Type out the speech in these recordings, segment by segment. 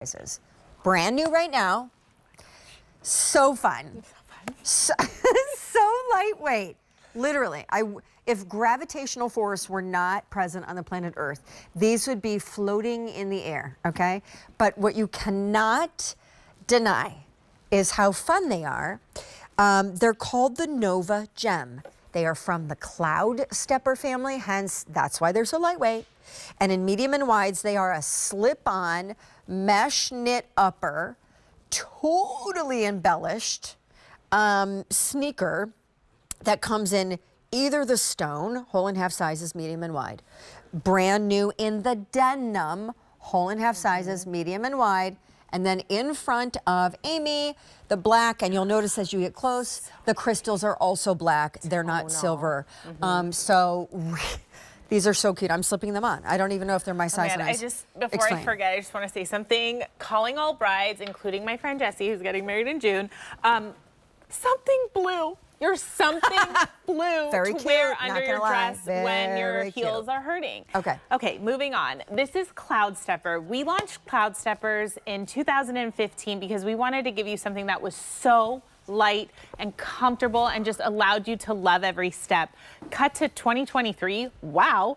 sizes. Brand new right now. So fun. So, so lightweight. Literally, if gravitational force were not present on the planet Earth, these would be floating in the air, okay? But what you cannot deny is how fun they are. They're called the Nova Gem. They are from the Cloudstepper family, hence that's why they're so lightweight. And in medium and wides, they are a slip-on mesh knit upper, totally embellished sneaker that comes in either the stone, whole and half sizes, medium and wide, brand new in the denim, whole and half sizes, medium and wide, and then in front of Amy, the black, and you'll notice as you get close, the crystals are also black. They're not silver. These are so cute. I'm slipping them on. I don't even know if they're my size. Before I forget, I just want to say something. Calling all brides, including my friend Jessie, who's getting married in June, something blue. You're something blue Very to cute, wear under not your gonna lie. dress when your Very heels cute. are hurting. Okay. Okay, moving on. This is Cloudstepper. We launched Cloudsteppers in 2015 because we wanted to give you something that was so light and comfortable and just allowed you to love every step. Cut to 2023, wow.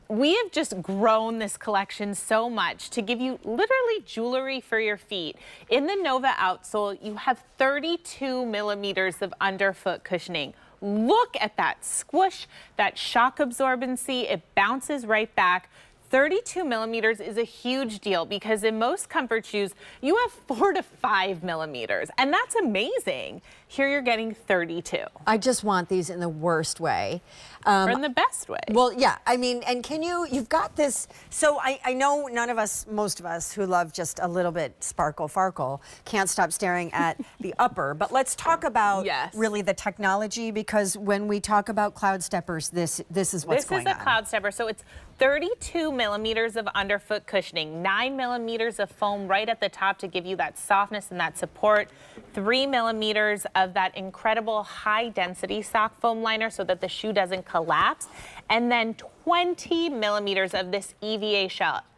We have just grown this collection so much to give you literally jewelry for your feet. In the Nova outsole, you have 32 millimeters of underfoot cushioning. Look at that squish, that shock absorbency. It bounces right back. 32 millimeters is a huge deal because in most comfort shoes, you have 4 to 5 millimeters, and that's amazing. Here you're getting 32. I just want these in the worst way. Or in the best way. Well, yeah, I mean, and you've got this, so I know none of us, most of us who love just a little bit sparkle farkle can't stop staring at the upper, but let's talk about really the technology, because when we talk about Cloudsteppers, this is what's going on. This is a Cloudstepper, so it's 32 millimeters of underfoot cushioning, 9 millimeters of foam right at the top to give you that softness and that support, 3 millimeters of that incredible high density sock foam liner so that the shoe doesn't collapse, and then 20 millimeters of this EVA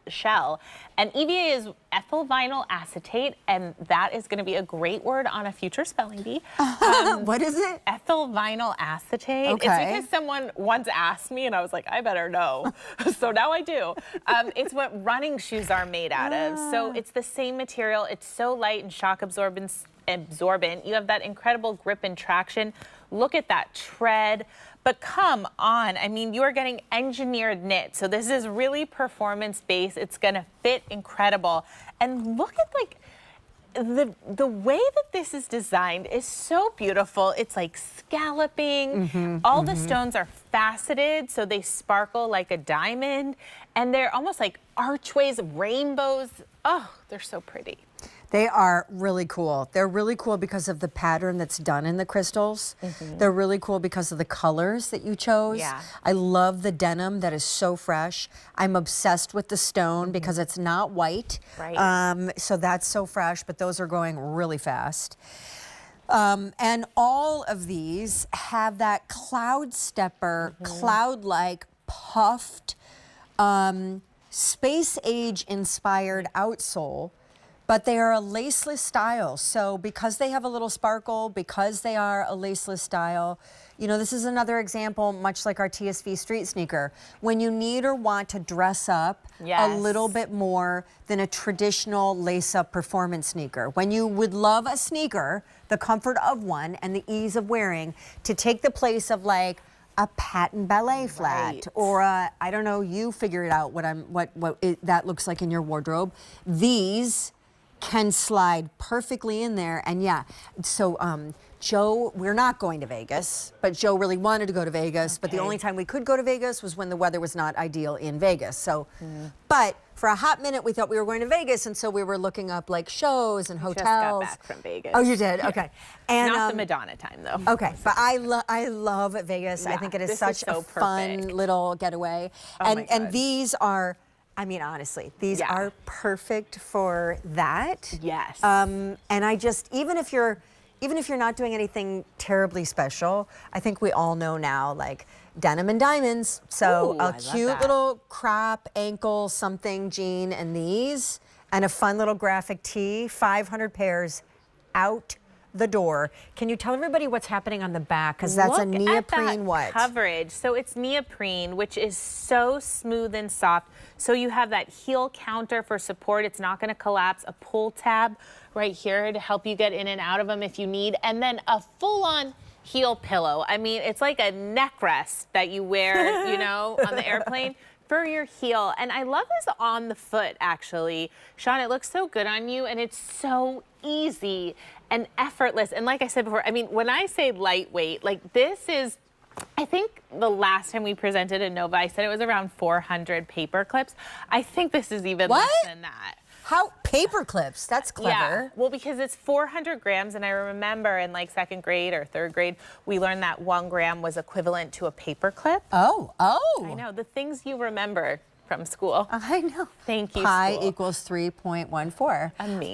shell. And EVA is ethyl vinyl acetate, and that is going to be a great word on a future spelling bee. What is it? Ethyl vinyl acetate. Okay. It's because someone once asked me, and I was like, I better know. So now I do. It's what running shoes are made out of. So it's the same material. It's so light and shock absorbent. You have that incredible grip and traction. Look at that tread. But come on, I mean, you are getting engineered knit. So this is really performance-based. It's gonna fit incredible. And look at like, the way that this is designed is so beautiful. It's like scalloping. All the stones are faceted, so they sparkle like a diamond. And they're almost like archways, rainbows. Oh, they're so pretty. They are really cool. They're really cool because of the pattern that's done in the crystals. They're really cool because of the colors that you chose. Yeah. I love the denim that is so fresh. I'm obsessed with the stone because it's not white. Right. So that's so fresh, but those are going really fast. And all of these have that Cloudstepper, cloud-like, puffed, space age inspired outsole. But they are a laceless style. So because they have a little sparkle, because they are a laceless style, you know, this is another example, much like our TSV street sneaker. When you need or want to dress up a little bit more than a traditional lace-up performance sneaker. When you would love a sneaker, the comfort of one and the ease of wearing, to take the place of like a patent ballet flat or a, I don't know, you figure it out what that looks like in your wardrobe. These can slide perfectly in there. And yeah, so Joe, we're not going to Vegas, but Joe really wanted to go to Vegas, but the only time we could go to Vegas was when the weather was not ideal in Vegas. So, but for a hot minute we thought we were going to Vegas, and so we were looking up like shows and hotels. Just got back from Vegas. Oh, you did? Okay. And not the Madonna time though. Okay, but I love Vegas. I think it is such a fun little getaway. And these are, I mean, honestly, these are perfect for that. Yes. And I just, even if you're not doing anything terribly special, I think we all know now, like, denim and diamonds. So a cute little crop ankle something jean and these, and a fun little graphic tee. 500 pairs out the door. Can you tell everybody what's happening on the back? Because that's a neoprene what? Coverage. So it's neoprene, which is so smooth and soft. So you have that heel counter for support. It's not going to collapse. A pull tab right here to help you get in and out of them if you need. And then a full-on heel pillow. I mean, it's like a neck rest that you wear, you know, on the airplane for your heel. And I love this on the foot, actually. Sean, it looks so good on you, and it's so easy and effortless. And like I said before, I mean, when I say lightweight, like this is, I think the last time we presented in Nova, I said it was around 400 paper clips. I think this is even less than that. How? Paper clips? That's clever. Yeah, well, because it's 400 grams, and I remember in like 2nd grade or 3rd grade, we learned that 1 gram was equivalent to a paper clip. Oh. I know, the things you remember from school. I know. Thank you, Pi school. equals 3.14. Amazing.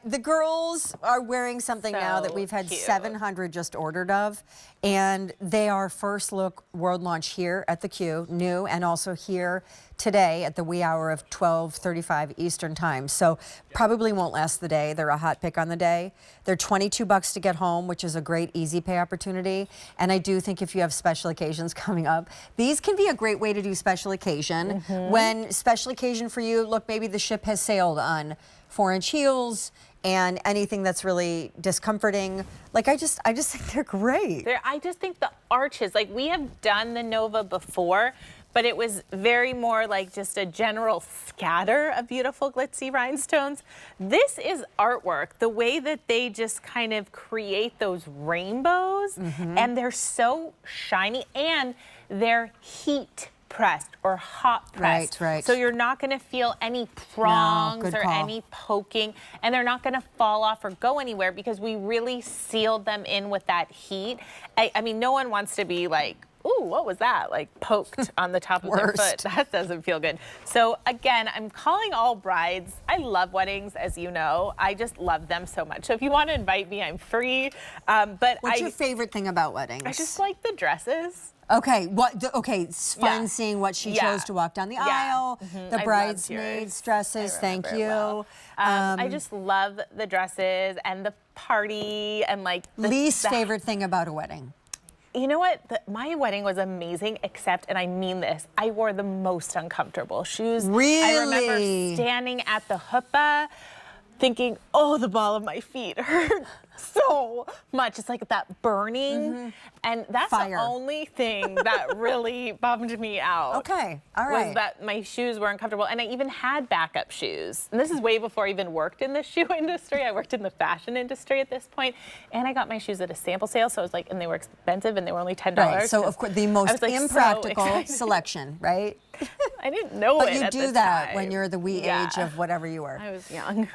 The girls are wearing something now that we've had cute. 700 just ordered of, and they are first look world launch here at the Q, new, and also here today at the wee hour of 12:35 Eastern time. So probably won't last the day. They're a hot pick on the day. They're $22 to get home, which is a great easy pay opportunity. And I do think if you have special occasions coming up, these can be a great way to do special occasion. When special occasion for you, look, maybe the ship has sailed on 4-inch heels and anything that's really discomforting. Like I just think they're great. I just think the arches, like we have done the Nova before, but it was very more like just a general scatter of beautiful glitzy rhinestones. This is artwork, the way that they just kind of create those rainbows, and they're so shiny, and they're heat pressed or hot pressed. Right. So you're not going to feel any prongs good or call. any poking, and they're not going to fall off or go anywhere because we really sealed them in with that heat. I mean, no one wants to be like, ooh, what was that? Like poked on the top of their foot. That doesn't feel good. So again, I'm calling all brides. I love weddings, as you know. I just love them so much. So if you want to invite me, I'm free. But What's your favorite thing about weddings? I just like the dresses. Okay, it's fun seeing what she chose to walk down the aisle. The bridesmaids' dresses, thank you. Well. I just love the dresses and the party and like least favorite thing about a wedding. You know what? My wedding was amazing, except, and I mean this, I wore the most uncomfortable shoes. Really? I remember standing at the huppah thinking, oh, the ball of my feet hurt so much. It's like that burning. And that's the only thing that really bummed me out. Okay, all right. Was that my shoes were uncomfortable. And I even had backup shoes. And this is way before I even worked in the shoe industry. I worked in the fashion industry at this point. And I got my shoes at a sample sale. So I was like, and they were expensive and they were only $10. Right, so of course, the most impractical selection, right? I didn't know but it you at do the that time. when you're the wee age of whatever you were. I was young.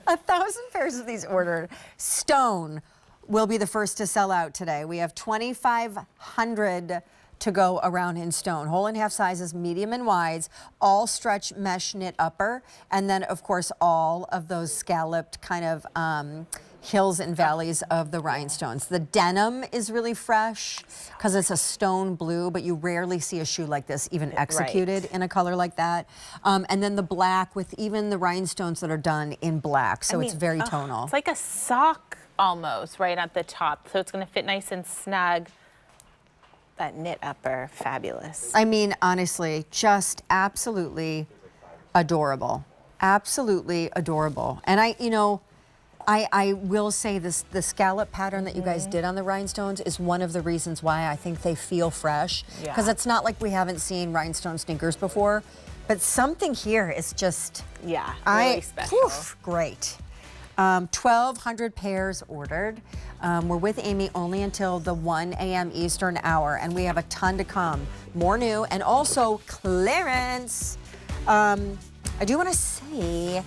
1,000 pairs of these ordered. Stone will be the first to sell out today. We have 2,500 to go around in stone. Whole and half sizes, medium and wides, all stretch mesh knit upper, and then of course all of those scalloped kind of hills and valleys of the rhinestones. The denim is really fresh because it's a stone blue, but you rarely see a shoe like this even executed in a color like that. And then the black with even the rhinestones that are done in black, so it's very tonal. It's like a sock almost right at the top, so it's going to fit nice and snug. That knit upper, fabulous. I mean, honestly, just absolutely adorable. Absolutely adorable. And I will say this, the scallop pattern that you guys did on the rhinestones is one of the reasons why I think they feel fresh. Because it's not like we haven't seen rhinestone sneakers before, but something here is just, really special. Great. 1,200 pairs ordered. We're with Amy only until the 1 a.m. Eastern hour, and we have a ton to come. More new, and also clearance. I do want to say,